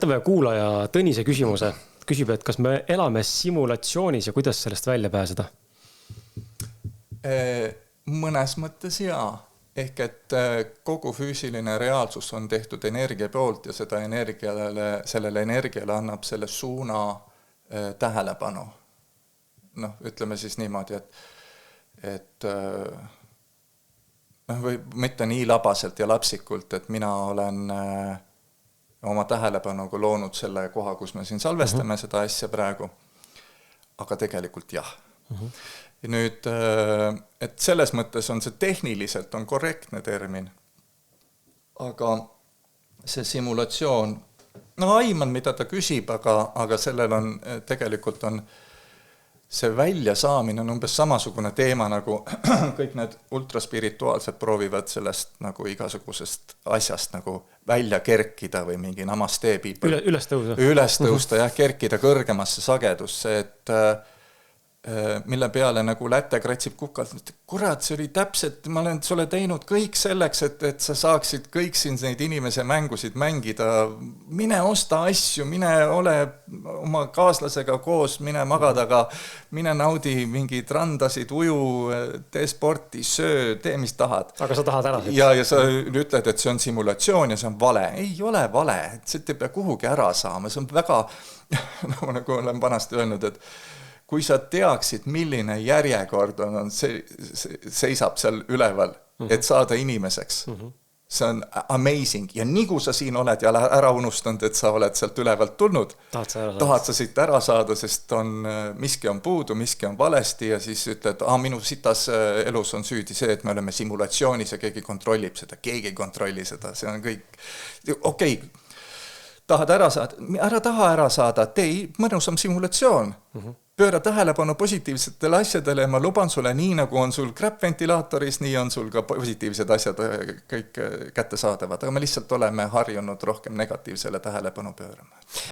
Võtame kuulaja Tõnise küsimuse. Küsib, et kas me elame simulatsioonis ja kuidas sellest välja pääseda? Mõnes mõttes jaa. Ehk et kogu füüsiline reaalsus on tehtud energia poolt ja sellele energiale annab selle suuna tähelepanu. Ütleme siis niimoodi, et või mitte nii labaselt ja lapsikult, et mina olen oma tähelepanuga loonud selle koha, kus me siin salvestame seda asja praegu, aga tegelikult jah. Nüüd, et selles mõttes on see tehniliselt on korrektne termin, aga see simulatsioon, aiman, mida ta küsib, aga sellel on tegelikult on see väljasaamine on umbes samasugune teema, nagu kõik need ultraspirituaalsed proovivad sellest nagu igasugusest asjast nagu välja kerkida või mingi namaste people. Üles tõusta, kerkida kõrgemasse sagedusse, et mille peale nagu läte kratsib kukalt, et kurat, see oli täpselt, ma olen sulle teinud kõik selleks, et sa saaksid kõik siin neid inimese mängusid mängida, mine osta asju, mine ole oma kaaslasega koos, mine magada, mine naudi mingid randasid, uju, tee sporti, söö, tee mis tahad. Aga sa tahad ära. Ja sa ütled, et see on simulatsioon ja see on vale. Ei ole vale, see ei pea kuhugi ära saama, see on väga, nagu olen vanasti öelnud, et kui sa teaksid, milline järjekord on seisab seal üleval, et saada inimeseks. See on amazing. Ja nii kui sa siin oled ja ära unustanud, et sa oled sealt ülevalt tulnud, tahad sa siit ära saada, sest miski on puudu, miski on valesti ja siis ütled, minu sitas elus on süüdi see, et me oleme simulatsioonis ja keegi kontrollib seda, keegi ei kontrolli seda, see on kõik. Okei, tahad ära saada, ära taha ära saada, tee mõnusam simulatsioon. Pööra tähelepanu positiivsetele asjadele ja ma luban sulle nii, nagu on sul crap-ventilaatoris, nii on sul ka positiivsed asjad kõik kättesaadavad, aga me lihtsalt oleme harjunud rohkem negatiivsele tähelepanu pöörama.